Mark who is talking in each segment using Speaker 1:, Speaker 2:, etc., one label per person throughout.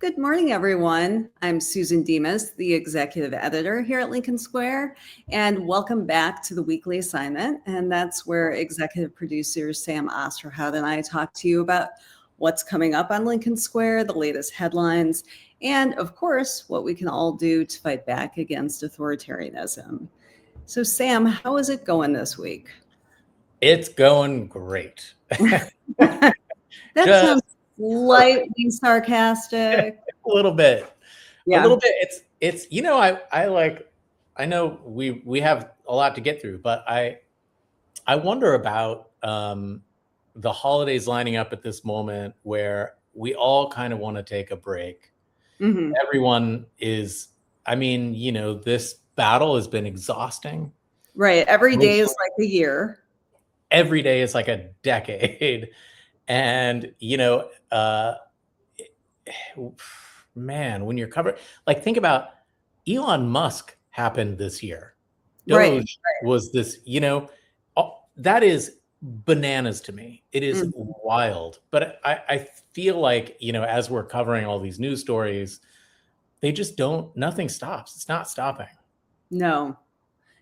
Speaker 1: Good morning, everyone. I'm Susan Demas, the executive editor here at Lincoln Square, and welcome back to the weekly assignment. And that's where executive producer Sam Osterhout and I talk to you about what's coming up on Lincoln Square, the latest headlines, and of course, what we can all do to fight back against authoritarianism. So, Sam, how is it going this week?
Speaker 2: It's going great.
Speaker 1: That sounds slightly sarcastic.
Speaker 2: A little bit.
Speaker 1: Yeah.
Speaker 2: A little bit. It's I know we have a lot to get through, but I wonder about the holidays lining up at this moment where we all kind of want to take a break.
Speaker 1: Mm-hmm.
Speaker 2: Everyone is, this battle has been exhausting.
Speaker 1: Right. Every day is like a year.
Speaker 2: Every day is like a decade. And, man, when you're covered, like think about Elon Musk happened this year. Doge was this, that is bananas to me. It is wild. But I feel like, as we're covering all these news stories, they just nothing stops. It's not stopping.
Speaker 1: No,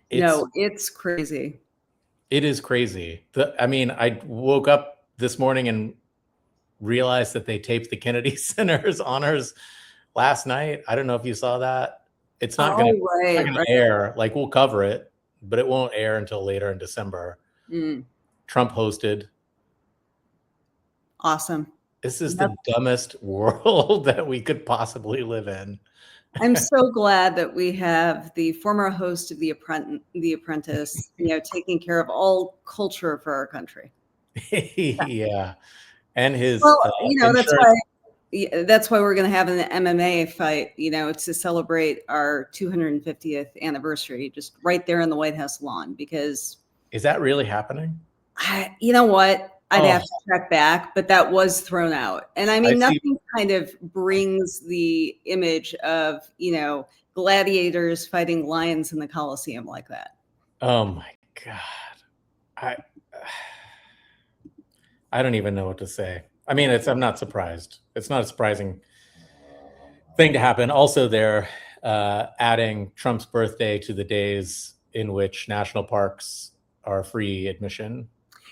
Speaker 1: it's crazy.
Speaker 2: It is crazy. I woke up this morning and realized that they taped the Kennedy Center's honors last night. I don't know if you saw that. It's not going to air. Like, we'll cover it, but it won't air until later in December. Trump hosted.
Speaker 1: Awesome.
Speaker 2: This is the dumbest world that we could possibly live in.
Speaker 1: I'm so glad that we have the former host of The Apprentice, taking care of all culture for our country.
Speaker 2: Yeah. And his
Speaker 1: that's why we're going to have an MMA fight, to celebrate our 250th anniversary, just right there on the White House lawn. Because
Speaker 2: is that really happening?
Speaker 1: You know what? I'd have to check back, but that was thrown out. And I mean, nothing kind of brings the image of, gladiators fighting lions in the Coliseum like that.
Speaker 2: Oh my God. I don't even know what to say. I mean, I'm not surprised. It's not a surprising thing to happen. Also, they're adding Trump's birthday to the days in which national parks are free admission.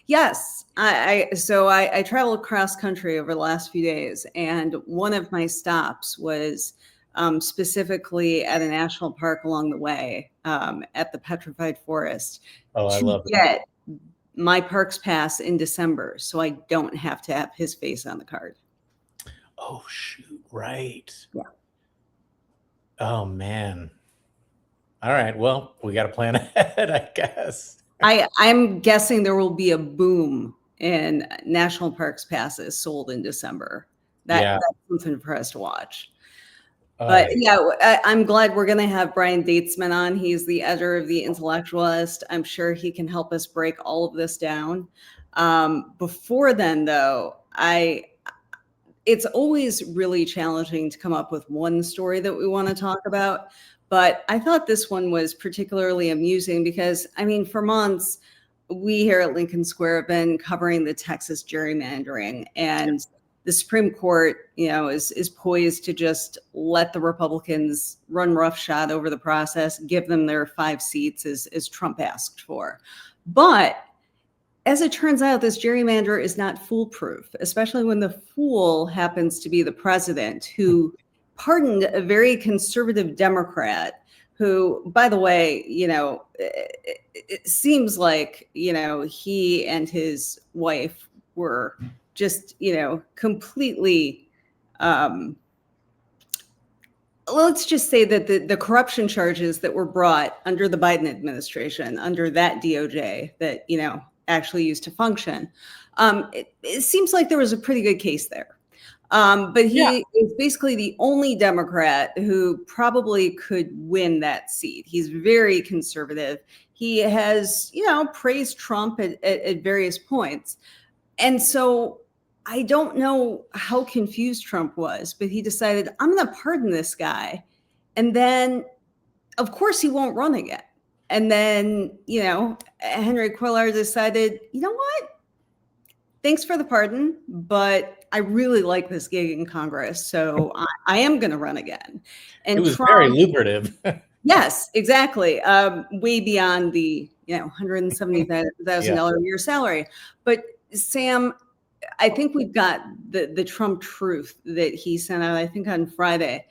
Speaker 1: Yes. I traveled cross country over the last few days, and one of my stops was specifically at a national park along the way, at the Petrified Forest.
Speaker 2: Oh, I love that.
Speaker 1: My parks pass in December, so I don't have to have his face on the card.
Speaker 2: Oh, shoot. Right.
Speaker 1: Yeah.
Speaker 2: Oh, man. All right. Well, we got to plan ahead, I guess.
Speaker 1: I'm guessing there will be a boom in national parks passes sold in December. That's something for us to watch. But I'm glad we're going to have Brian Daitzman on. He's the editor of the Intellectualist. I'm sure he can help us break all of this down. Before then, though, it's always really challenging to come up with one story that we want to talk about. But I thought this one was particularly amusing because, for months, we here at Lincoln Square have been covering the Texas gerrymandering, and the Supreme Court, is poised to just let the Republicans run roughshod over the process, give them their 5 seats as Trump asked for. But as it turns out, this gerrymander is not foolproof, especially when the fool happens to be the president, who pardoned a very conservative Democrat who, by the way, it seems like, he and his wife were just, completely, let's just say that the corruption charges that were brought under the Biden administration, under that DOJ that, actually used to function, it seems like there was a pretty good case there. But he is basically the only Democrat who probably could win that seat. He's very conservative. He has, praised Trump at various points. And so I don't know how confused Trump was, but he decided, I'm going to pardon this guy. And then, of course, he won't run again. And then, Henry Cuellar decided, you know what? thanks for the pardon, but I really like this gig in Congress, so I am going to run again. And
Speaker 2: it was
Speaker 1: Trump,
Speaker 2: very lucrative.
Speaker 1: yes, exactly. Way beyond the $170,000 a year salary. But Sam, I think we've got the Trump truth that he sent out, I think on Friday.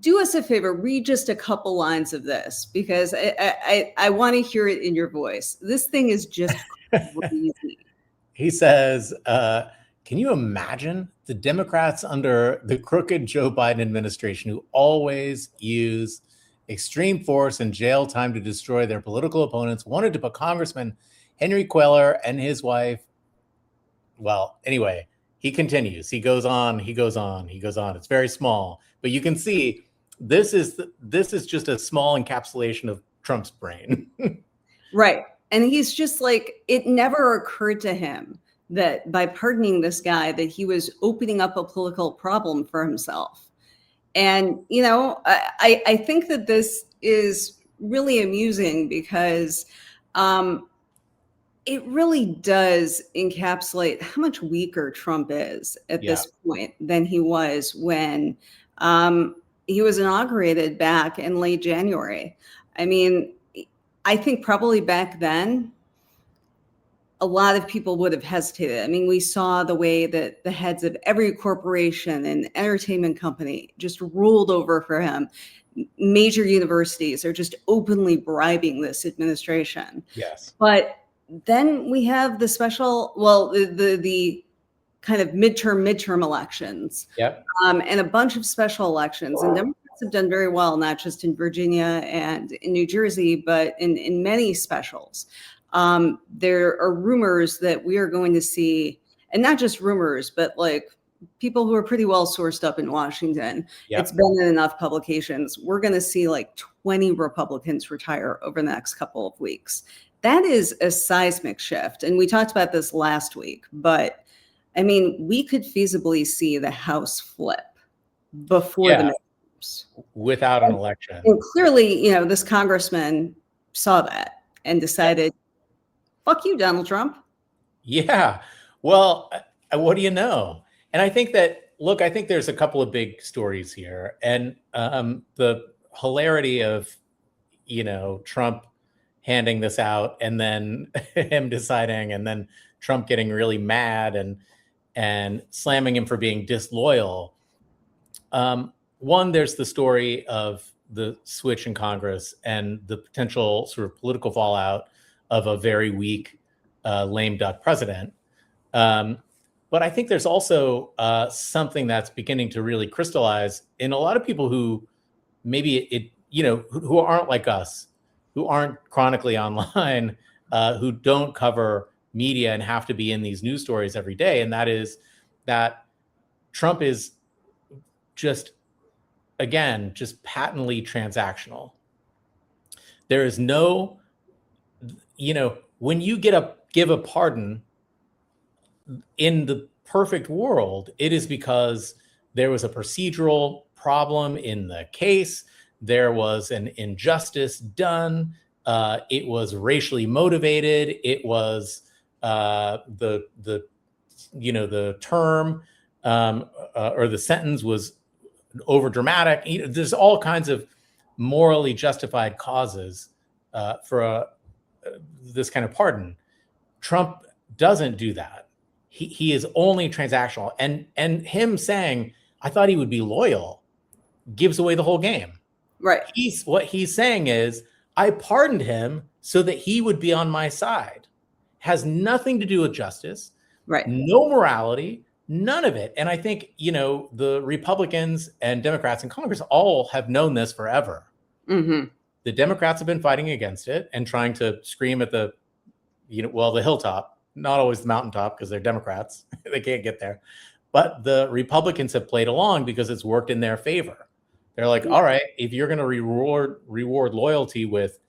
Speaker 1: Do us a favor, read just a couple lines of this, because I want to hear it in your voice. This thing is just crazy.
Speaker 2: He says, can you imagine the Democrats under the crooked Joe Biden administration, who always use extreme force and jail time to destroy their political opponents, wanted to put Congressman Henry Cuellar and his wife. Well, anyway, he continues. He goes on. It's very small, but you can see this is just a small encapsulation of Trump's brain.
Speaker 1: Right. And he's just like, it never occurred to him that by pardoning this guy, that he was opening up a political problem for himself. And, I think that this is really amusing because it really does encapsulate how much weaker Trump is at this point than he was when he was inaugurated back in late January. I mean, I think probably back then, a lot of people would have hesitated. I mean, we saw the way that the heads of every corporation and entertainment company just ruled over for him. Major universities are just openly bribing this administration.
Speaker 2: Yes.
Speaker 1: But then we have the special, the kind of midterm elections.
Speaker 2: Yep.
Speaker 1: And a bunch of special elections. And Democrats have done very well, not just in Virginia and in New Jersey, but in many specials. There are rumors that we are going to see, and not just rumors, but like people who are pretty well sourced up in Washington.
Speaker 2: Yep.
Speaker 1: It's been in enough publications. We're going to see like 20 Republicans retire over the next couple of weeks. That is a seismic shift. And we talked about this last week, but I mean, we could feasibly see the House flip before the midterms.
Speaker 2: Without an election.
Speaker 1: And clearly, this congressman saw that and decided, fuck you, Donald Trump.
Speaker 2: Yeah. Well, what do you know? And I think that, look, I think there's a couple of big stories here. And the hilarity of, Trump handing this out and then him deciding, and then Trump getting really mad and slamming him for being disloyal. One, there's the story of the switch in Congress and the potential sort of political fallout of a very weak, lame duck president. But I think there's also something that's beginning to really crystallize in a lot of people who maybe who aren't like us, who aren't chronically online, who don't cover media and have to be in these news stories every day. And that is that Trump is just patently transactional. There is no, when you give a pardon in the perfect world, it is because there was a procedural problem in the case. There was an injustice done. It was racially motivated. It was the term or the sentence was over dramatic. There's all kinds of morally justified causes for this kind of pardon. Trump doesn't do that. He is only transactional, and him saying, "I thought he would be loyal," gives away the whole game.
Speaker 1: Right.
Speaker 2: What he's saying is, I pardoned him so that he would be on my side. Has nothing to do with justice.
Speaker 1: Right.
Speaker 2: No morality, none of it. And I think, the Republicans and Democrats in Congress all have known this forever.
Speaker 1: Mm-hmm.
Speaker 2: The Democrats have been fighting against it and trying to scream at the hilltop, not always the mountaintop because they're Democrats. They can't get there. But the Republicans have played along because it's worked in their favor. They're like, all right, if you're going to reward loyalty with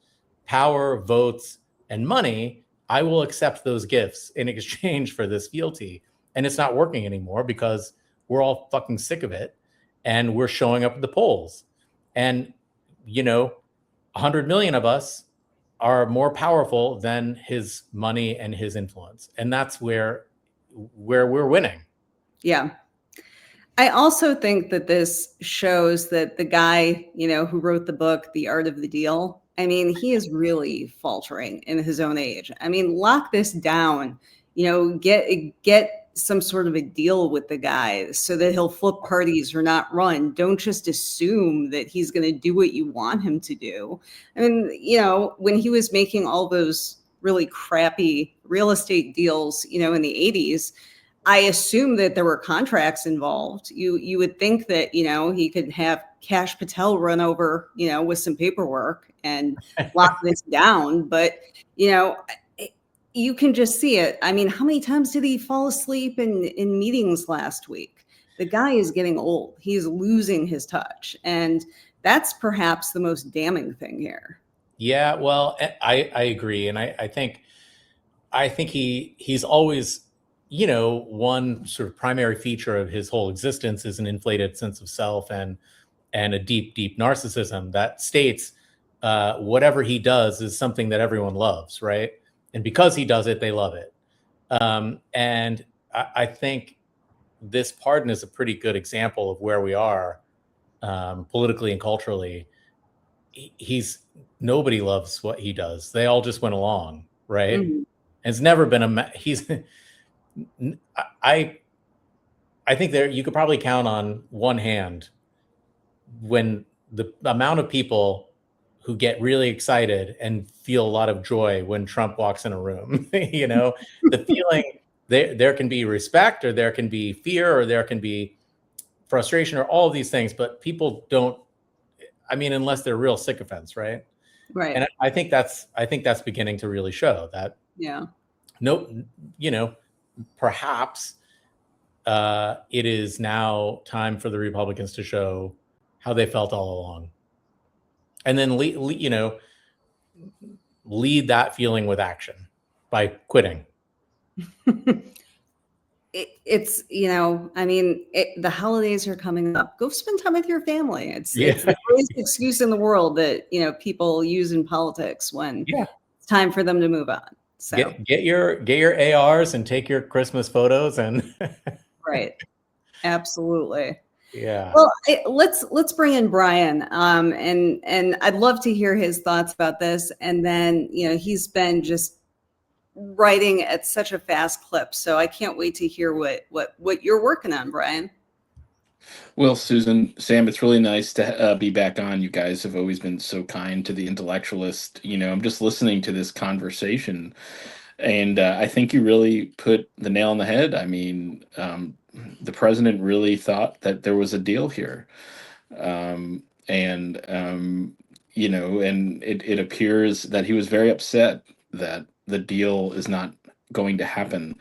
Speaker 2: power, votes, and money, I will accept those gifts in exchange for this fealty. And it's not working anymore because we're all fucking sick of it. And we're showing up at the polls. And, 100 million of us are more powerful than his money and his influence. And that's where where we're winning.
Speaker 1: Yeah. I also think that this shows that the guy, who wrote the book, The Art of the Deal, I mean, he is really faltering in his own age. I mean, lock this down, get some sort of a deal with the guy so that he'll flip parties or not run. Don't just assume that he's going to do what you want him to do. I mean, when he was making all those really crappy real estate deals, in the 80s, I assume that there were contracts involved. You would think that, he could have Kash Patel run over, with some paperwork and lock this down. But, you can just see it. I mean, how many times did he fall asleep in meetings last week? The guy is getting old. He's losing his touch. And that's perhaps the most damning thing here.
Speaker 2: Yeah, well, I agree. And I think he's always, one sort of primary feature of his whole existence is an inflated sense of self and a deep, deep narcissism that states whatever he does is something that everyone loves, right? And because he does it, they love it. And I think this pardon is a pretty good example of where we are politically and culturally. Nobody loves what he does. They all just went along, right? Mm-hmm. It's never been I think you could probably count on one hand when the amount of people who get really excited and feel a lot of joy when Trump walks in a room. The feeling there can be respect, or there can be fear, or there can be frustration, or all of these things, but people don't, unless they're real sycophants, right?
Speaker 1: Right.
Speaker 2: And I think that's beginning to really show that.
Speaker 1: Yeah.
Speaker 2: Perhaps it is now time for the Republicans to show how they felt all along, and then lead that feeling with action by quitting.
Speaker 1: The holidays are coming up. Go spend time with your family. It's the greatest excuse in the world that people use in politics when it's time for them to move on. So
Speaker 2: get your ARs and take your Christmas photos and
Speaker 1: right. Absolutely.
Speaker 2: Yeah.
Speaker 1: Well, let's bring in Brian, and I'd love to hear his thoughts about this. And then he's been just writing at such a fast clip, so I can't wait to hear what you're working on, Brian.
Speaker 3: Well, Susan, Sam, it's really nice to be back on. You guys have always been so kind to the Intellectualist. I'm just listening to this conversation, and I think you really put the nail on the head. The president really thought that there was a deal here, and it appears that he was very upset that the deal is not going to happen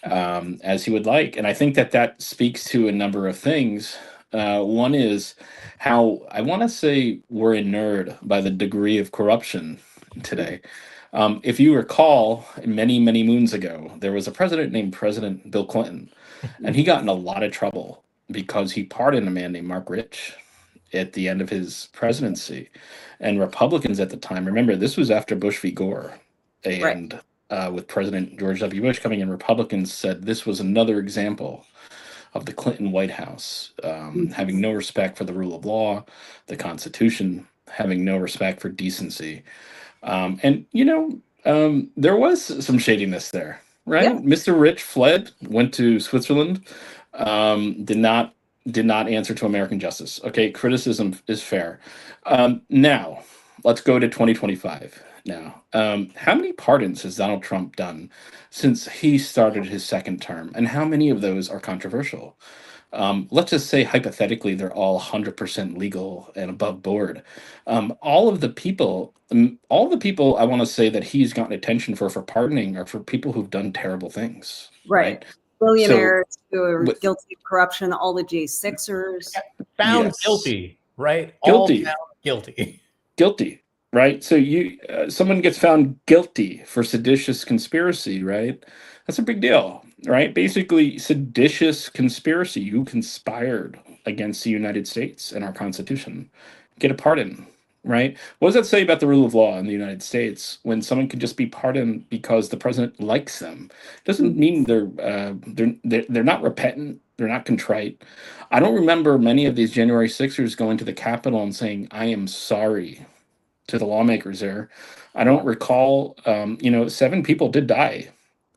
Speaker 3: as he would like. And I think that speaks to a number of things. One is how I want to say we're inured by the degree of corruption today. If you recall, many, many moons ago, there was a president named President Bill Clinton, and he got in a lot of trouble because he pardoned a man named Mark Rich at the end of his presidency. And Republicans at the time, remember, this was after Bush v. Gore. And with President George W. Bush coming in, Republicans said this was another example of the Clinton White House having no respect for the rule of law, the Constitution, having no respect for decency. There was some shadiness there, right? Yeah. Mr. Rich fled, went to Switzerland, did not answer to American justice. Okay, criticism is fair. Now, let's go to 2025. Now, how many pardons has Donald Trump done since he started his second term, and how many of those are controversial? Let's just say hypothetically they're all 100% legal and above board. All the people I want to say that he's gotten attention for pardoning are for people who've done terrible things. Right.
Speaker 1: Billionaires who are guilty of corruption, all the J6ers.
Speaker 2: Found guilty, right?
Speaker 3: Guilty.
Speaker 2: All found guilty.
Speaker 3: Guilty. Right. So someone gets found guilty for seditious conspiracy, right? That's a big deal, right? Basically, seditious conspiracy. You conspired against the United States and our Constitution. Get a pardon. right? What does that say about the rule of law in the United States when someone can just be pardoned because the president likes them? Doesn't mean they're not repentant, they're not contrite. I don't remember many of these January 6ers going to the Capitol and saying, "I am sorry" to the lawmakers there. I don't recall. 7 people did die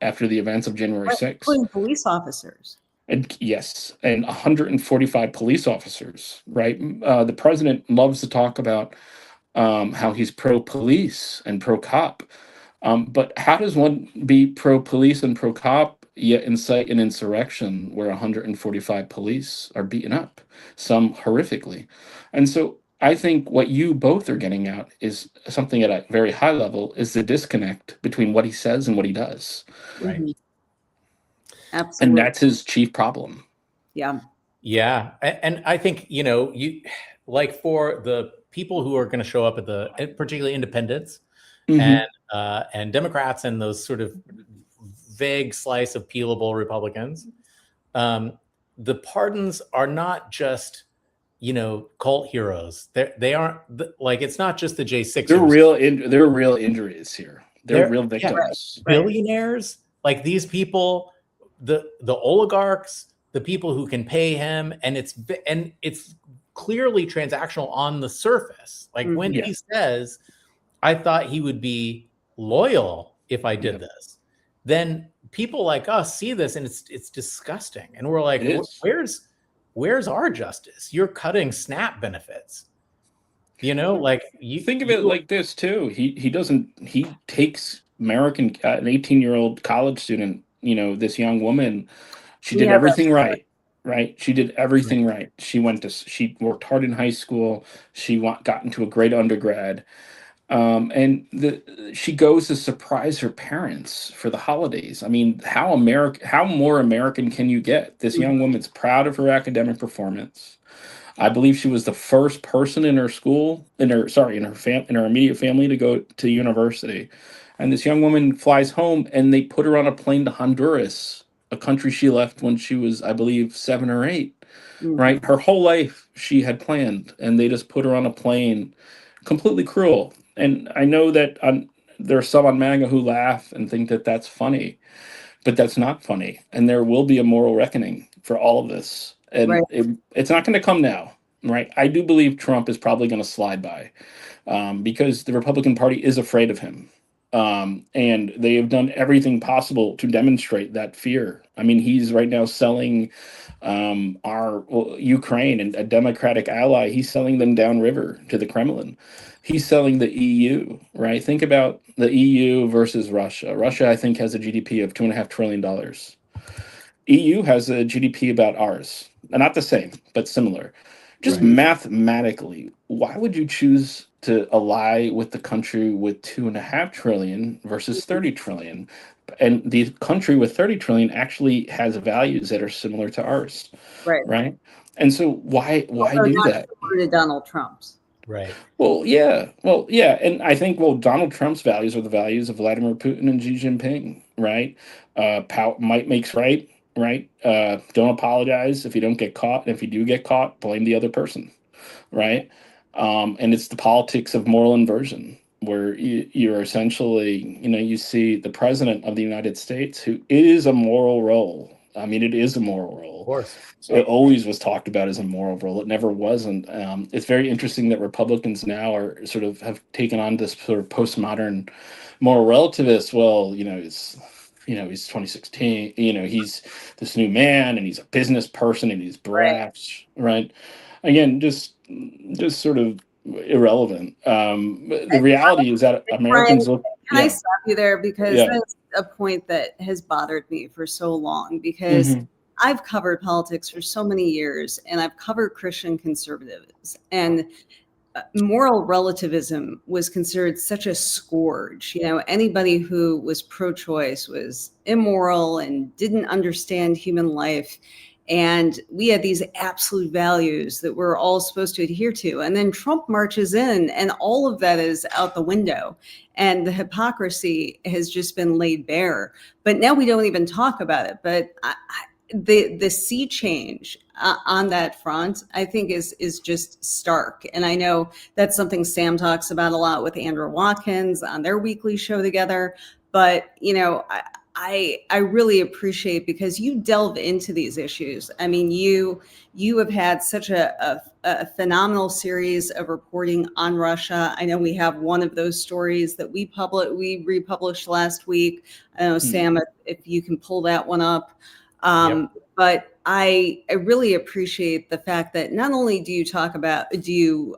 Speaker 3: after the events of January 6th.
Speaker 1: Including police officers.
Speaker 3: And yes, and 145 police officers, right? The president loves to talk about how he's pro-police and pro-cop. But how does one be pro-police and pro-cop yet incite an insurrection where 145 police are beaten up, some horrifically? And so I think what you both are getting at is something at a very high level, is the disconnect between what he says and what he does.
Speaker 2: Right.
Speaker 1: Mm-hmm. Absolutely.
Speaker 3: And that's his chief problem.
Speaker 1: Yeah.
Speaker 2: Yeah. And I think, you like for the people who are going to show up at the, particularly independents and Democrats and those sort of vague slice of peelable Republicans, the pardons are not just, cult heroes. They aren't like, it's not just the J6ers.
Speaker 3: They're real injuries here. They're real victims.
Speaker 2: Yeah, billionaires, like these people, the oligarchs, the people who can pay him, and it's clearly transactional on the surface. Like when he says, "I thought he would be loyal if I did this," then people like us see this and it's disgusting, and we're like, "Where's our justice? You're cutting SNAP benefits." Like you
Speaker 3: think of it like this too. He takes an 18-year-old college student, this young woman, she did everything right. She did everything right. She worked hard in high school. She got into a great undergrad. And she goes to surprise her parents for the holidays. I mean, how more American can you get? This young woman's proud of her academic performance. I believe she was the first person in her school, in her immediate family to go to university. And this young woman flies home and they put her on a plane to Honduras, a country she left when she was, I believe, 7 or 8, right? Her whole life she had planned, and they just put her on a plane. Completely cruel. And I know that there are some on MAGA who laugh and think that that's funny, but that's not funny. And there will be a moral reckoning for all of this. And it's not going to come now, right? I do believe Trump is probably going to slide by because the Republican Party is afraid of him. And they have done everything possible to demonstrate that fear. I mean, he's right now selling Ukraine, and a Democratic ally, he's selling them downriver to the Kremlin. He's selling the EU, right? Think about the EU versus Russia. Russia, I think, has a GDP of $2.5 trillion. EU has a GDP about ours. Not the same, but similar. Just mathematically, why would you choose to ally with the country with $2.5 trillion versus 30 trillion? And the country with 30 trillion actually has values that are similar to ours. Right. And so why do that?
Speaker 1: To Donald Trump's.
Speaker 2: Right.
Speaker 3: Well, yeah. And I think, Donald Trump's values are the values of Vladimir Putin and Xi Jinping, right? Might makes right. Right. Don't apologize if you don't get caught. And if you do get caught, blame the other person. Right. And it's the politics of moral inversion, where you're essentially, you see the president of the United States, who is a moral role. I mean, it is a moral role.
Speaker 2: Of course.
Speaker 3: It always was talked about as a moral role. It never wasn't. It's very interesting that Republicans now are have taken on this sort of postmodern moral relativist. Well, he's 2016, he's this new man and he's a business person and he's brash, right? Again, just sort of irrelevant. The reality is that Americans look.
Speaker 1: Can I stop you there? Because that's a point that has bothered me for so long, because I've covered politics for so many years, and I've covered Christian conservatives, and moral relativism was considered such a scourge. Anybody who was pro-choice was immoral and didn't understand human life. And we had these absolute values that we're all supposed to adhere to. And then Trump marches in and all of that is out the window. And the hypocrisy has just been laid bare. But now we don't even talk about it. But the sea change on that front, I think is just stark. And I know that's something Sam talks about a lot with Andrew Watkins on their weekly show together. But, I really appreciate, because you delve into these issues. I mean, you have had such a phenomenal series of reporting on Russia. I know we have one of those stories that we republished last week. I don't know, Sam, if you can pull that one up.
Speaker 2: Yep.
Speaker 1: But I really appreciate the fact that not only do you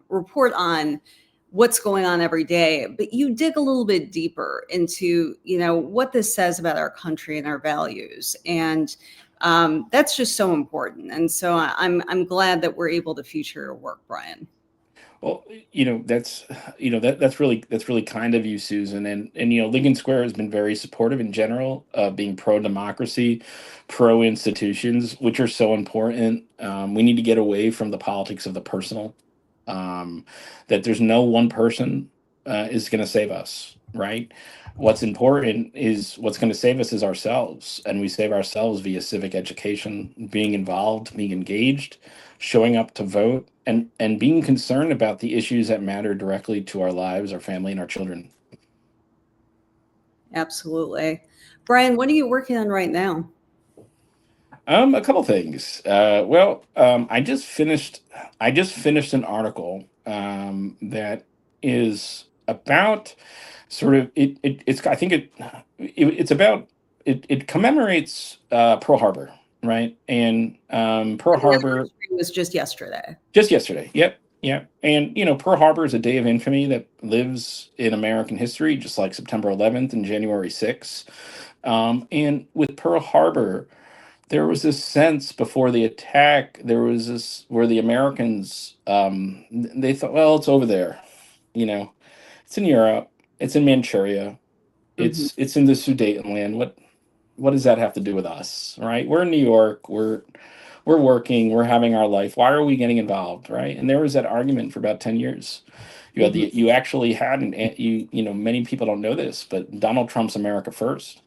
Speaker 1: report on what's going on every day, but you dig a little bit deeper into, what this says about our country and our values. And that's just so important. And so I'm glad that we're able to feature your work, Brian.
Speaker 3: Well, that's really kind of you, Susan. And Lincoln Square has been very supportive in general of being pro democracy, pro institutions, which are so important. We need to get away from the politics of the personal. That there's no one person is going to save us, right? What's important is what's going to save us is ourselves, and we save ourselves via civic education, being involved, being engaged, showing up to vote, and being concerned about the issues that matter directly to our lives, our family, and our children.
Speaker 1: Absolutely. Brian, what are you working on right now?
Speaker 3: A couple things. I just finished an article that is about sort of it commemorates Pearl Harbor, right? And Pearl Harbor
Speaker 1: was just yesterday.
Speaker 3: Just yesterday. Yep. And Pearl Harbor is a day of infamy that lives in American history, just like September 11th and January 6th. And with Pearl Harbor, there was this sense before the attack, there was this where the Americans, they thought, well, it's over there. It's in Europe, it's in Manchuria, it's in the Sudetenland. What does that have to do with us, right? We're in New York, we're working, we're having our life. Why are we getting involved, right? And there was that argument for about 10 years. You actually had, many people don't know this, but Donald Trump's America First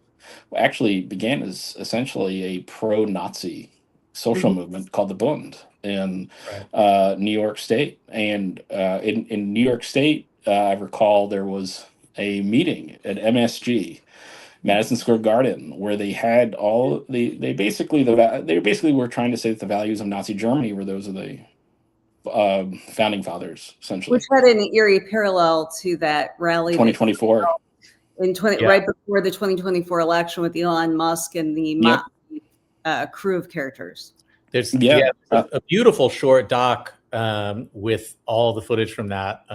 Speaker 3: actually began as essentially a pro-Nazi social movement called the Bund in New York State. And in New York State, I recall there was a meeting at MSG, Madison Square Garden, where they had they basically were trying to say that the values of Nazi Germany were those of the founding fathers, essentially.
Speaker 1: Which had an eerie parallel to that rally
Speaker 3: 2024.
Speaker 1: Right before the 2024 election with Elon Musk and the crew of characters.
Speaker 2: There's a beautiful short doc with all the footage from that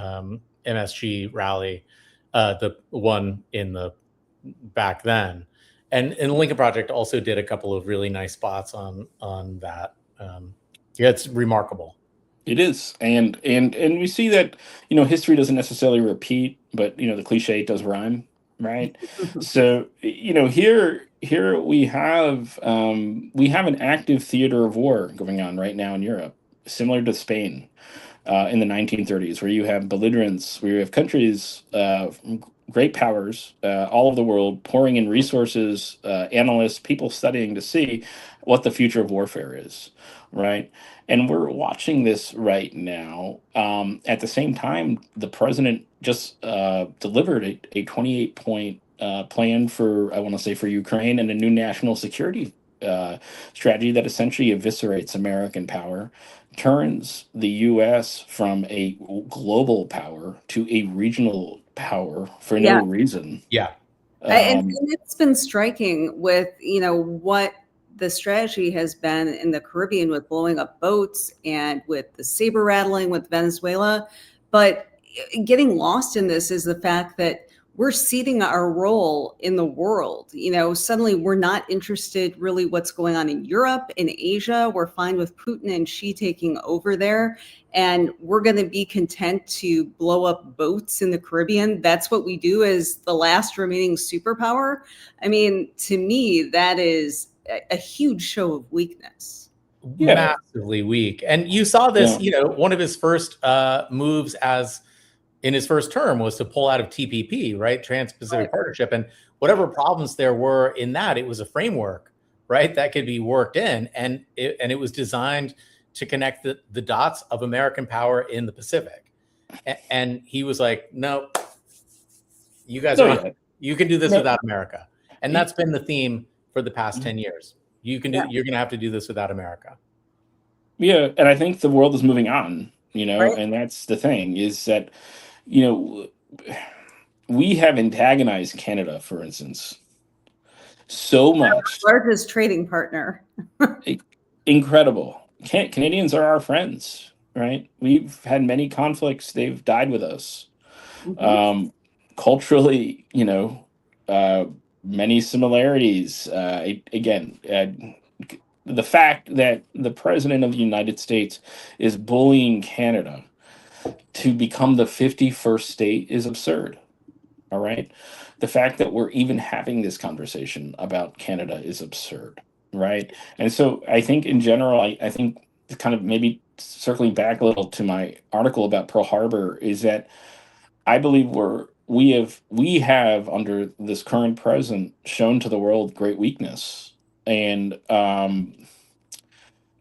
Speaker 2: MSG rally, the one in the back then, and the Lincoln Project also did a couple of really nice spots on that. It's remarkable.
Speaker 3: It is, and we see that history doesn't necessarily repeat, but the cliche does rhyme, right? So here we have an active theater of war going on right now in Europe, similar to Spain in the 1930s, where you have belligerents, where you have countries, great powers all over the world pouring in resources, analysts, people studying to see what the future of warfare is, right? And we're watching this right now. At the same time, the president just delivered a 28-point plan for Ukraine, and a new national security strategy that essentially eviscerates American power, turns the U.S. from a global power to a regional power for no reason.
Speaker 1: And it's been striking with what the strategy has been in the Caribbean with blowing up boats and with the saber rattling with Venezuela. But getting lost in this is the fact that we're ceding our role in the world. Suddenly we're not interested really what's going on in Europe, in Asia. We're fine with Putin and Xi taking over there. And we're going to be content to blow up boats in the Caribbean. That's what we do as the last remaining superpower. I mean, to me, that is a huge show of weakness.
Speaker 2: Massively weak. And you saw this, one of his first moves in his first term was to pull out of TPP, right? Trans-Pacific Partnership. And whatever problems there were in that, it was a framework, right? That could be worked in, and it was designed to connect the dots of American power in the Pacific. And he was like, no, you guys you can do this without America. And that's been the theme for the past 10 years. You're going to have to do this without America.
Speaker 3: Yeah. And I think the world is moving on, and that's the thing, is that, we have antagonized Canada, for instance, so much.
Speaker 1: Our largest trading partner.
Speaker 3: Incredible. Canadians are our friends, right? We've had many conflicts. They've died with us. Culturally, many similarities. Again, the fact that the president of the United States is bullying Canada to become the 51st state is absurd. All right. The fact that we're even having this conversation about Canada is absurd. Right. And so I think in general, I think kind of maybe circling back a little to my article about Pearl Harbor is that I believe we have under this current president shown to the world great weakness. And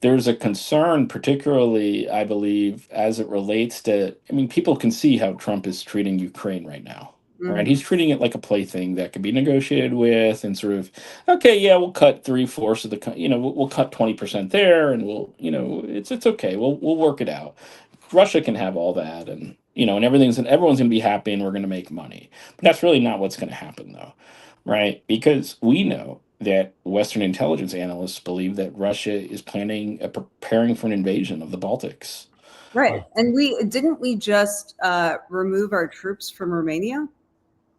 Speaker 3: there's a concern, particularly, I believe, as it relates to, people can see how Trump is treating Ukraine right now. Right. He's treating it like a plaything that can be negotiated with, and sort of, okay, yeah, we'll cut 3/4 of the, we'll cut 20% there, and we'll, it's okay. We'll work it out. Russia can have all that, and, and everyone's going to be happy, and we're going to make money. But that's really not what's going to happen, though. Right. Because we know that Western intelligence analysts believe that Russia is preparing for an invasion of the Baltics.
Speaker 1: Right. And we just remove our troops from Romania?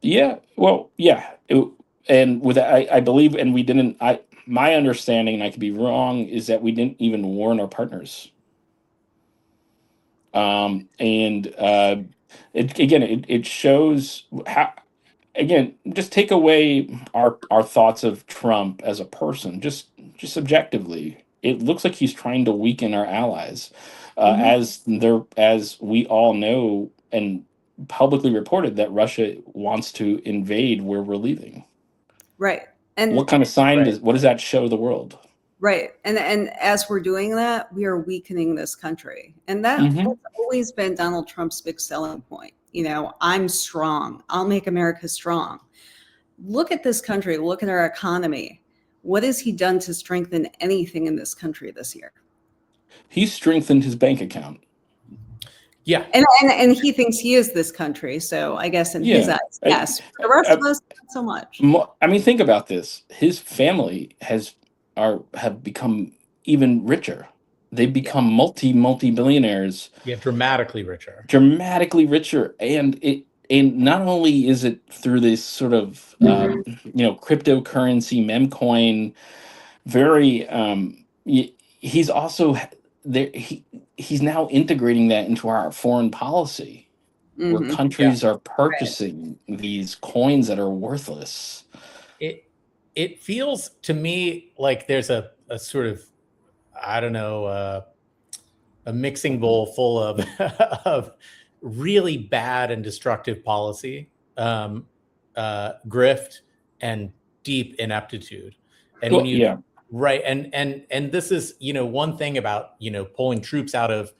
Speaker 3: Yeah, well, yeah, and with I believe, and we didn't. My understanding, and I could be wrong, is that we didn't even warn our partners. It shows how. Again, just take away our thoughts of Trump as a person, just subjectively. It looks like he's trying to weaken our allies, as we all know and publicly reported that Russia wants to invade where we're leaving.
Speaker 1: Right. And
Speaker 3: what kind of sign what does that show the world?
Speaker 1: Right. And as we're doing that, we are weakening this country. And that's always been Donald Trump's big selling point. I'm strong. I'll make America strong. Look at this country. Look at our economy. What has he done to strengthen anything in this country this year?
Speaker 3: He strengthened his bank account.
Speaker 2: Yeah.
Speaker 1: And he thinks he is this country. So I guess in his eyes, yes. For the rest of us, not so much.
Speaker 3: Think about this. His family have become even richer. They've become multi-billionaires.
Speaker 2: Yeah, dramatically richer.
Speaker 3: And not only is it through this sort of cryptocurrency meme coin, very he's also there. He's now integrating that into our foreign policy, where countries are purchasing these coins that are worthless.
Speaker 2: It feels to me like there's a sort of, I don't know, a mixing bowl full of of really bad and destructive policy, grift, and deep ineptitude. And right, and this is one thing about pulling troops out of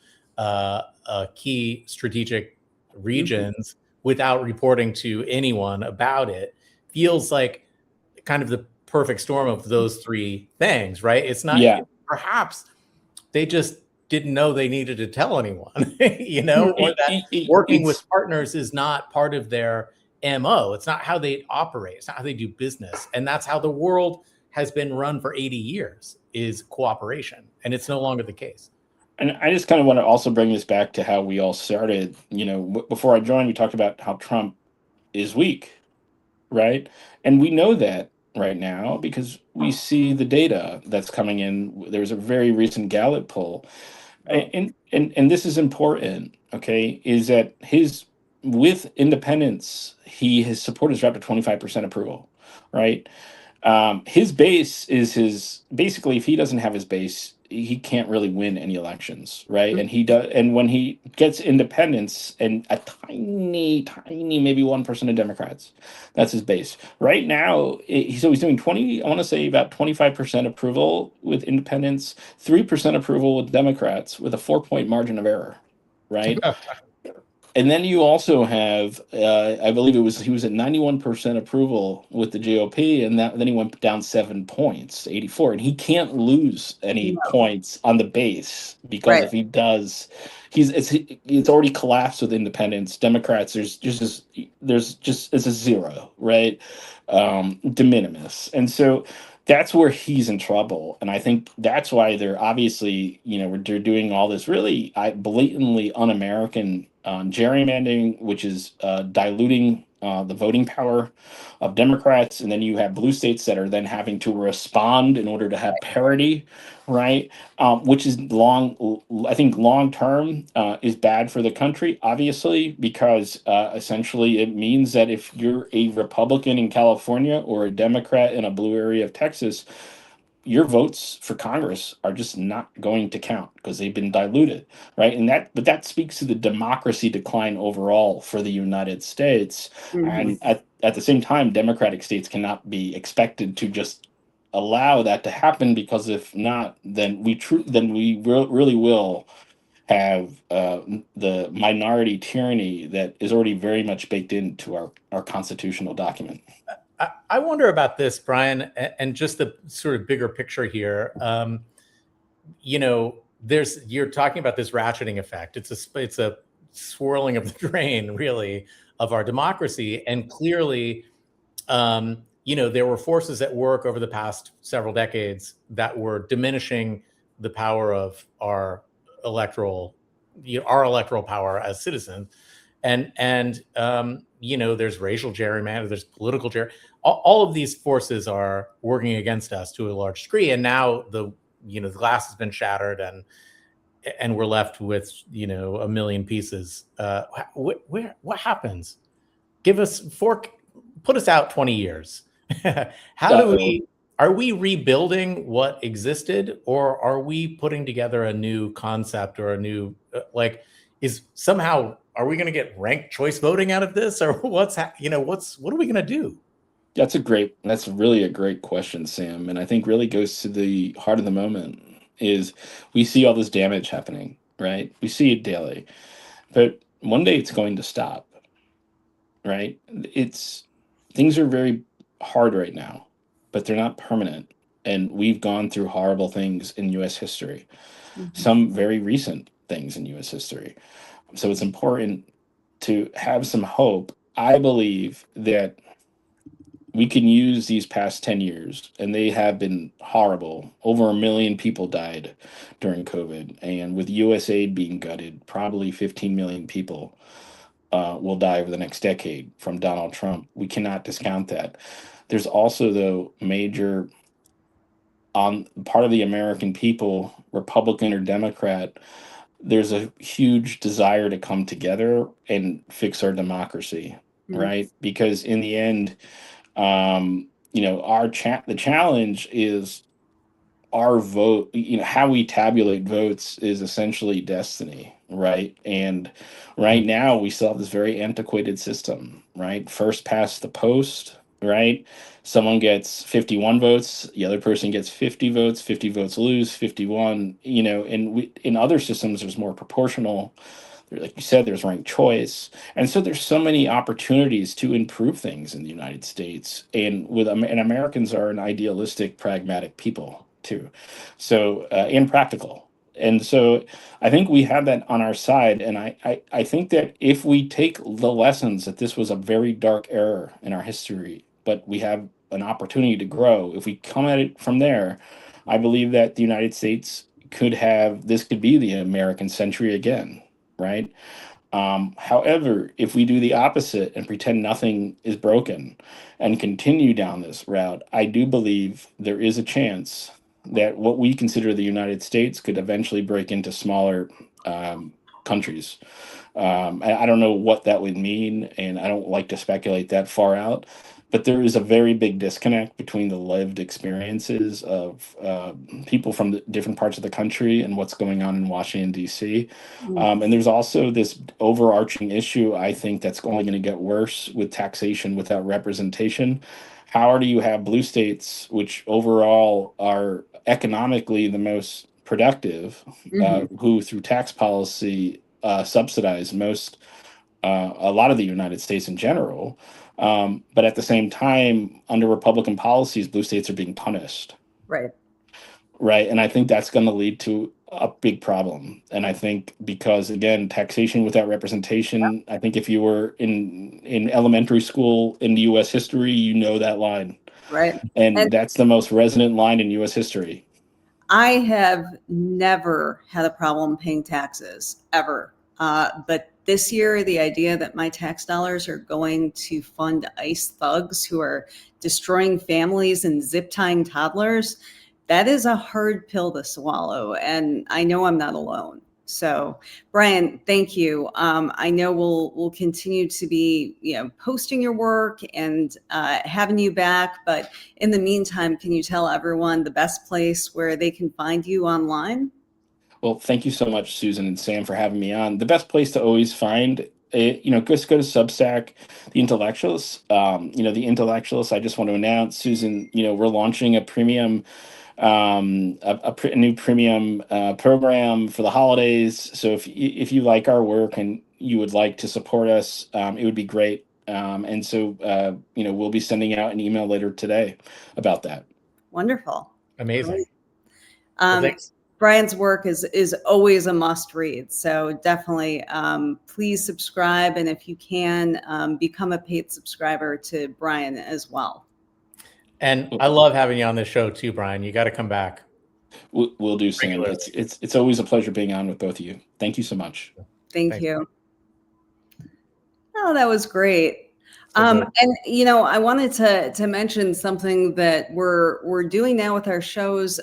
Speaker 2: key strategic regions without reporting to anyone about it feels like kind of the perfect storm of those three things, right? It's not perhaps they just didn't know they needed to tell anyone, or that working with partners is not part of their MO. It's not how they operate. It's not how they do business. And that's how the world has been run for 80 years, is cooperation. And it's no longer the case.
Speaker 3: And I just kind of want to also bring this back to how we all started. Before I joined, we talked about how Trump is weak, right? And we know that right now because we see the data that's coming in. There's a very recent Gallup poll. And this is important, okay, is that with independents, his support is dropped to 25% approval, right? His base is basically, if he doesn't have his base, he can't really win any elections, right? And he does, and when he gets independence and a tiny maybe 1% of Democrats, that's his base right now. So he's doing 20, I want to say about 25% approval with independents, 3% approval with Democrats, with a 4-point margin of error, right? And then you also have, I believe he was at 91% approval with the GOP, and then he went down 7 points, 84, and he can't lose any points on the base, because if he does, it's already collapsed with independents. Democrats, it's a zero, right? De minimis, and so that's where he's in trouble. And I think that's why they're obviously, they're doing all this really blatantly un-American gerrymandering, which is diluting the voting power of Democrats. And then you have blue states that are then having to respond in order to have parity, right? Which is I think long term is bad for the country, obviously, because essentially it means that if you're a Republican in California or a Democrat in a blue area of Texas, your votes for Congress are just not going to count because they've been diluted, right? But that speaks to the democracy decline overall for the United States. And at the same time, Democratic states cannot be expected to just allow that to happen, because if not, then we really will have the minority tyranny that is already very much baked into our constitutional document.
Speaker 2: I wonder about this, Brian, and just the sort of bigger picture here. You're talking about this ratcheting effect. It's a swirling of the drain, really, of our democracy. And clearly, there were forces at work over the past several decades that were diminishing the power of our electoral power as citizens. And there's racial gerrymandering, there's political all of these forces are working against us to a large degree. And now the glass has been shattered, and we're left with, a million pieces. What happens? Put us out 20 years. Are we rebuilding what existed, or are we putting together a new concept or a new, are we going to get ranked choice voting out of this, or what are we going to do?
Speaker 3: That's really a great question, Sam. And I think really goes to the heart of the moment. Is we see all this damage happening, right? We see it daily, but one day it's going to stop, right? Things are very hard right now, but they're not permanent. And we've gone through horrible things in U.S. history, some very recent things in U.S. history. So it's important to have some hope. I believe that we can use these past 10 years, and they have been horrible. Over 1 million people died during COVID, and with U.S. aid being gutted, probably 15 million people will die over the next decade from Donald Trump. We cannot discount that. There's also, though, major on part of the American people, Republican or Democrat, there's a huge desire to come together and fix our democracy, right? Because in the end, the challenge is our vote. How we tabulate votes is essentially destiny, right? And right now we still have this very antiquated system, right? First past the post, right? Someone gets 51 votes, the other person gets 50 votes, 50 votes lose, 51, and in other systems there's more proportional. Like you said, there's ranked choice. And so there's so many opportunities to improve things in the United States. And Americans are an idealistic, pragmatic people too. So, and practical. And so I think we have that on our side. And I think that if we take the lessons that this was a very dark era in our history, but we have an opportunity to grow, if we come at it from there, I believe that the United States could be the American century again. Right. However, if we do the opposite and pretend nothing is broken and continue down this route, I do believe there is a chance that what we consider the United States could eventually break into smaller countries. I don't know what that would mean, and I don't like to speculate that far out. But there is a very big disconnect between the lived experiences of people from the different parts of the country and what's going on in Washington, D.C. And there's also this overarching issue, I think, that's only going to get worse with taxation without representation. How do you have blue states, which overall are economically the most productive, who through tax policy subsidize a lot of the United States in general, but at the same time, under Republican policies, blue states are being punished. Right. And I think that's going to lead to a big problem. And I think because, again, taxation without representation, I think if you were in elementary school in U.S. history, you know that line.
Speaker 1: Right.
Speaker 3: And that's the most resonant line in U.S. history.
Speaker 1: I have never had a problem paying taxes, ever. But this year, the idea that my tax dollars are going to fund ICE thugs who are destroying families and zip tying toddlers, that is a hard pill to swallow. And I know I'm not alone. So, Brian, thank you. I know we'll continue to be, posting your work and having you back. But in the meantime, can you tell everyone the best place where they can find you online?
Speaker 3: Well, thank you so much, Susan and Sam, for having me on. The best place to always find it, just go to Substack, the Intellectualist. The Intellectualist. I just want to announce, Susan, we're launching a premium, new premium program for the holidays. So if you like our work and you would like to support us, it would be great. And so we'll be sending out an email later today about that.
Speaker 1: Wonderful.
Speaker 2: Amazing.
Speaker 1: Well, thanks. Brian's work is always a must read. So definitely please subscribe. And if you can, become a paid subscriber to Brian as well.
Speaker 2: And I love having you on this show too, Brian. You got to come back.
Speaker 3: We'll do, Sam. It's always a pleasure being on with both of you. Thank you so much.
Speaker 1: Thank you. Oh, that was great. And I wanted to mention something that we're doing now with our shows.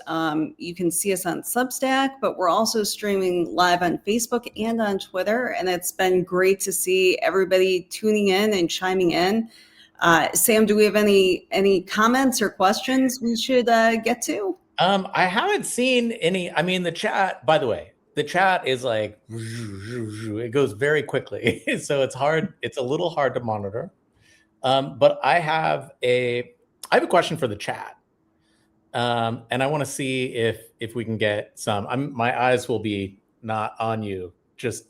Speaker 1: You can see us on Substack, but we're also streaming live on Facebook and on Twitter. And it's been great to see everybody tuning in and chiming in. Sam, do we have any comments or questions we should get to?
Speaker 2: I haven't seen any. I mean, the chat, by the way, the chat is like, it goes very quickly. So it's hard. It's a little hard to monitor. But I have a question for the chat. And I want to see if we can get some. My eyes will be not on you, just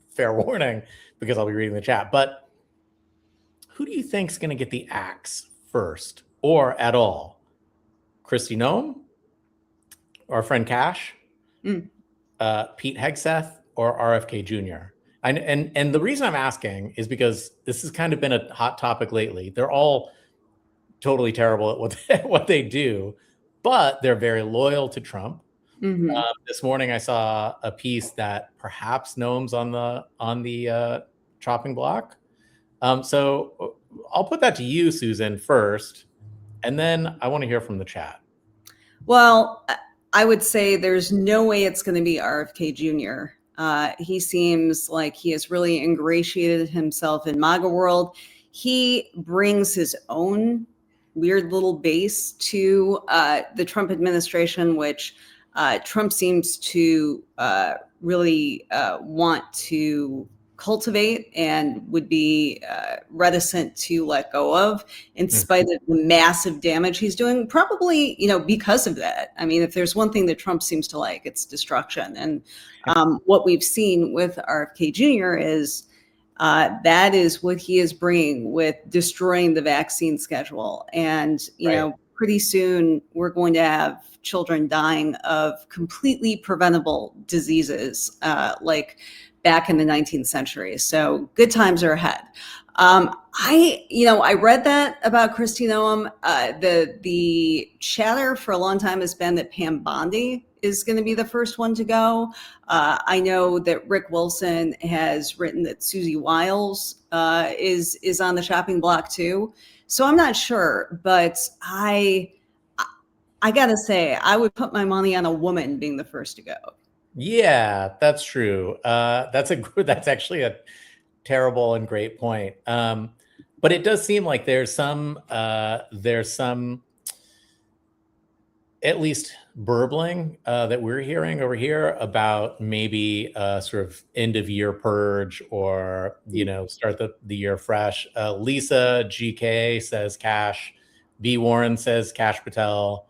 Speaker 2: fair warning, because I'll be reading the chat. But who do you think is going to get the axe first, or at all? Kristi Noem, our friend Cash, Pete Hegseth, or RFK Jr.? And the reason I'm asking is because this has kind of been a hot topic lately. They're all totally terrible at what they do, but they're very loyal to Trump. This morning, I saw a piece that perhaps Noam's on the chopping block. So I'll put that to you, Susan, first, and then I want to hear from the chat.
Speaker 1: Well, I would say there's no way it's going to be RFK Jr. He seems like he has really ingratiated himself in MAGA world. He brings his own weird little base to the Trump administration, which Trump seems to really want to cultivate and would be reticent to let go of, in spite of the massive damage he's doing, probably, because of that. I mean, if there's one thing that Trump seems to like, it's destruction. And what we've seen with RFK Jr. is that is what he is bringing with destroying the vaccine schedule. And, pretty soon we're going to have children dying of completely preventable diseases, like back in the 19th century. So good times are ahead. I read that about Kristi Noem. The chatter for a long time has been that Pam Bondi is going to be the first one to go. I know that Rick Wilson has written that Susie Wiles is on the chopping block too. So I'm not sure, but I gotta say, I would put my money on a woman being the first to go.
Speaker 2: Yeah, that's true. That's actually a terrible and great point. But it does seem like there's some at least burbling that we're hearing over here about maybe a sort of end of year purge, or start the year fresh. Lisa GK says Cash. B Warren says Cash Patel.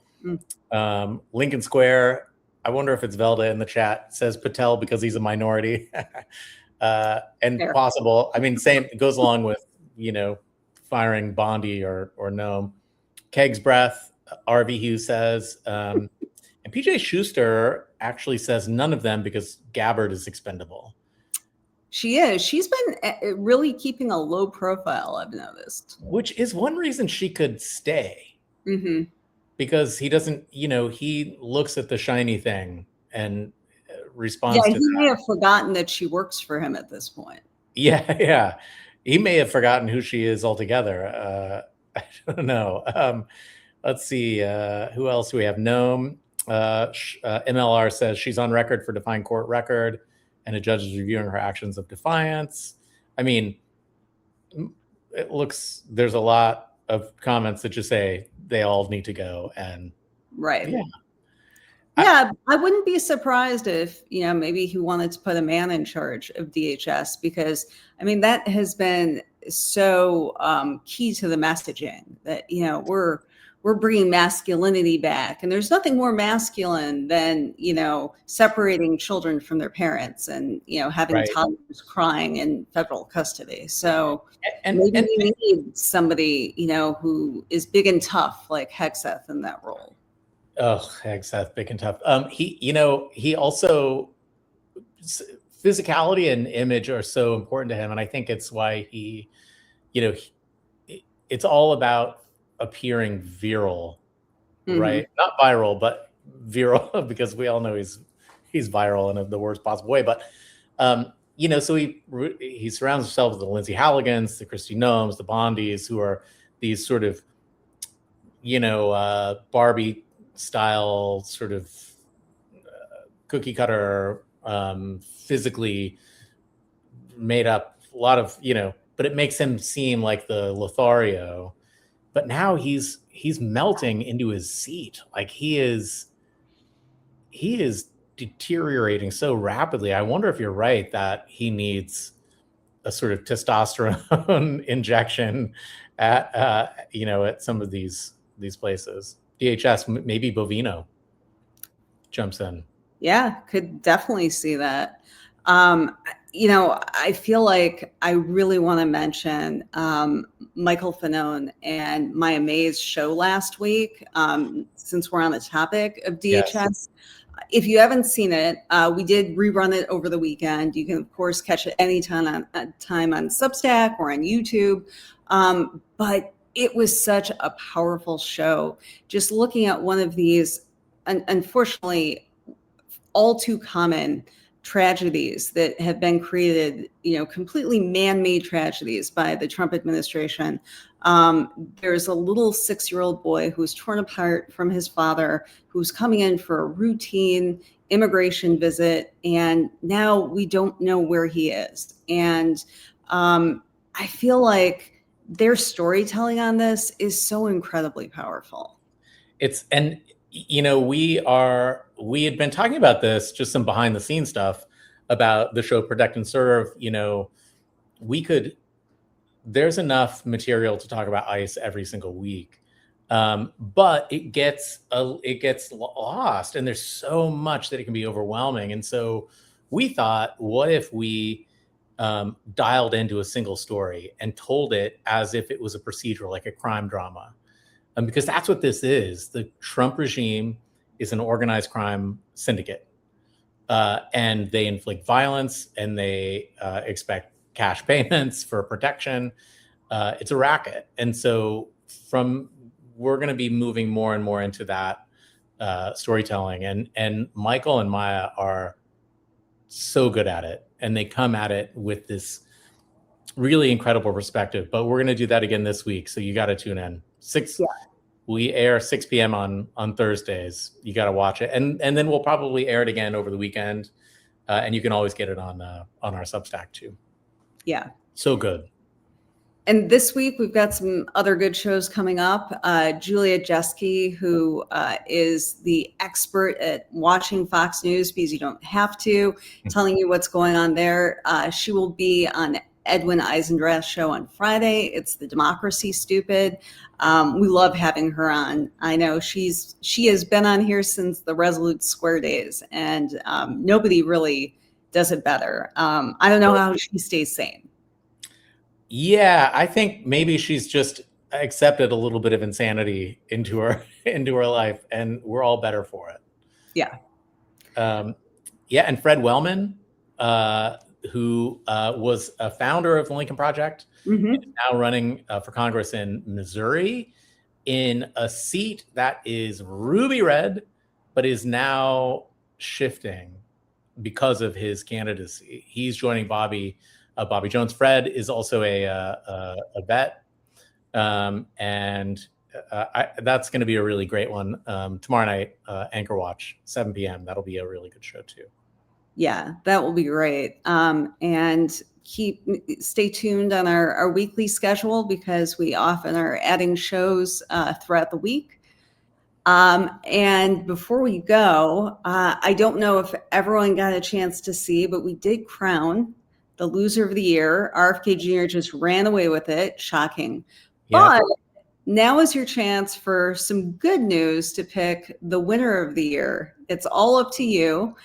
Speaker 2: Lincoln Square, I wonder if it's Velda in the chat, says Patel because he's a minority. And
Speaker 1: Fair.
Speaker 2: Possible. I mean, same goes along with firing Bondi or Gnome. Keg's Breath, RV Hughes says, and PJ Schuster actually says none of them because Gabbard is expendable.
Speaker 1: She is. She's been really keeping a low profile, I've noticed.
Speaker 2: Which is one reason she could stay.
Speaker 1: Mm-hmm.
Speaker 2: Because he doesn't, he looks at the shiny thing and responds to
Speaker 1: he may have forgotten that she works for him at this point.
Speaker 2: Yeah. He may have forgotten who she is altogether. I don't know. Let's see. Who else do we have? Gnome. MLR says she's on record for defying court record, and a judge is reviewing her actions of defiance. I mean, there's a lot of comments that just say they all need to go. And
Speaker 1: right.
Speaker 2: Yeah.
Speaker 1: I wouldn't be surprised if, maybe he wanted to put a man in charge of DHS, because I mean, that has been so key to the messaging that, we're bringing masculinity back, and there's nothing more masculine than, separating children from their parents and, having toddlers crying in federal custody. So maybe we need somebody, who is big and tough like Hegseth in that role.
Speaker 2: Oh, Hegseth, big and tough. He also, physicality and image are so important to him, and I think it's why he, it's all about appearing virile, right? Not viral, but virile, because we all know he's viral in the worst possible way. But so he surrounds himself with the Lindsay Halligans, the Christy Gnomes, the Bondis, who are these sort of Barbie style sort of cookie cutter, physically made up, a lot of but it makes him seem like the Lothario. But now he's melting into his seat. Like he is deteriorating so rapidly. I wonder if you're right that he needs a sort of testosterone injection at some of these places. DHS, maybe Bovino jumps in.
Speaker 1: Yeah, could definitely see that. I feel like I really want to mention Michael Fanone and Maya May's show last week, since we're on the topic of DHS. Yes. If you haven't seen it, we did rerun it over the weekend. You can, of course, catch it anytime on Substack or on YouTube. But it was such a powerful show. Just looking at one of these, unfortunately, all too common tragedies that have been created, completely man-made tragedies by the Trump administration. There's a little 6-year-old boy who's torn apart from his father, who's coming in for a routine immigration visit, and now we don't know where he is. And I feel like their storytelling on this is so incredibly powerful.
Speaker 2: We had been talking about this, just some behind the scenes stuff about the show Protect and Serve. There's enough material to talk about ICE every single week. But it gets lost, and there's so much that it can be overwhelming. And so we thought, what if we dialed into a single story and told it as if it was a procedural, like a crime drama? Because that's what this is. The Trump regime is an organized crime syndicate, and they inflict violence, and they expect cash payments for protection. It's a racket. And so we're going to be moving more and more into that storytelling. And Michael and Maya are so good at it, and they come at it with this really incredible perspective. But we're going to do that again this week, so you got to tune in. We air 6 p.m. on Thursdays. You got to watch it, and then we'll probably air it again over the weekend, and you can always get it on our Substack too.
Speaker 1: Yeah,
Speaker 2: so good.
Speaker 1: And this week we've got some other good shows coming up. Julia Jeske, who is the expert at watching Fox News because you don't have to, telling you what's going on there. She will be on Edwin Eisendrath's show on Friday. It's the Democracy Stupid. We love having her on. I know she has been on here since the Resolute Square days, and nobody really does it better. I don't know how she stays sane.
Speaker 2: Yeah, I think maybe she's just accepted a little bit of insanity into her life, and we're all better for it.
Speaker 1: Yeah.
Speaker 2: Yeah, and Fred Wellman, who was a founder of the Lincoln Project, is now running for Congress in Missouri in a seat that is ruby red, but is now shifting because of his candidacy. He's joining Bobby Jones. Fred is also a vet, and that's going to be a really great one tomorrow night. Anchor Watch, 7 p.m. That'll be a really good show too.
Speaker 1: Yeah, that will be great. And stay tuned on our weekly schedule because we often are adding shows throughout the week. And before we go, I don't know if everyone got a chance to see, but we did crown the loser of the year. RFK Jr. just ran away with it. Shocking.
Speaker 2: Yeah.
Speaker 1: But now is your chance for some good news to pick the winner of the year. It's all up to you.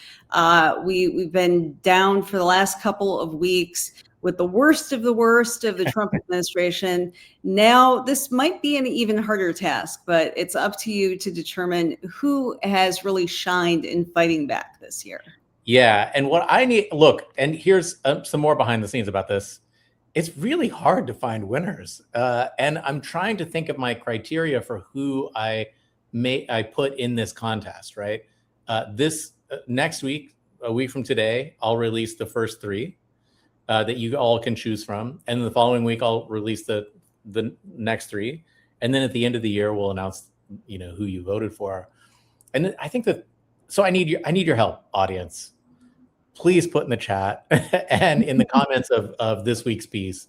Speaker 1: We've been down for the last couple of weeks with the worst of the Trump administration. Now, this might be an even harder task, but it's up to you to determine who has really shined in fighting back this year.
Speaker 2: Yeah, and what I need, look, and here's some more behind the scenes about this. It's really hard to find winners, and I'm trying to think of my criteria for who I put in this contest. Right, this next week, a week from today, I'll release the first 3 that you all can choose from, and the following week I'll release the next 3, and then at the end of the year we'll announce who you voted for. And I think that, so I need your help, audience. Please put in the chat and in the comments of this week's piece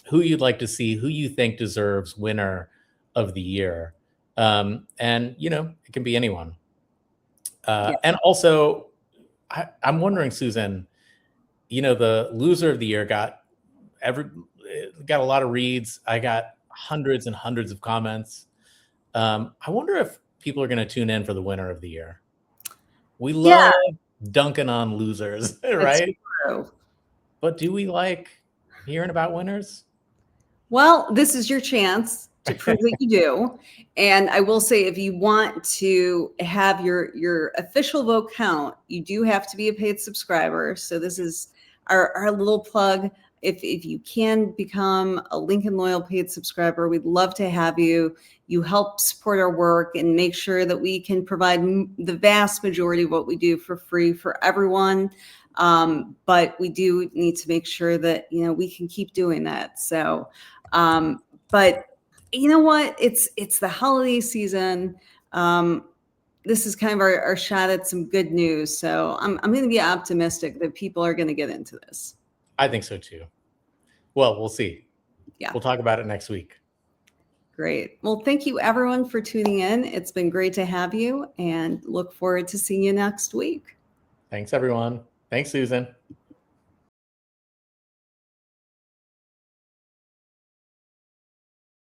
Speaker 2: who you'd like to see, who you think deserves winner of the year. And it can be anyone. And also, I'm wondering, Susan, the loser of the year got a lot of reads. I got hundreds and hundreds of comments. I wonder if people are going to tune in for the winner of the year. We love dunking on losers, right?
Speaker 1: True.
Speaker 2: But do we like hearing about winners?
Speaker 1: Well, this is your chance to prove that you do. And I will say, if you want to have your official vote count, you do have to be a paid subscriber. So this is our little plug. If you can become a Lincoln Loyal paid subscriber, we'd love to have you. You help support our work and make sure that we can provide the vast majority of what we do for free for everyone. But we do need to make sure that, we can keep doing that. So, but you know what? It's the holiday season. This is kind of our shot at some good news. So I'm going to be optimistic that people are going to get into this.
Speaker 2: I think so too. Well, we'll see.
Speaker 1: Yeah.
Speaker 2: We'll talk about it next week.
Speaker 1: Great. Well, thank you everyone for tuning in. It's been great to have you and look forward to seeing you next week.
Speaker 2: Thanks, everyone. Thanks, Susan.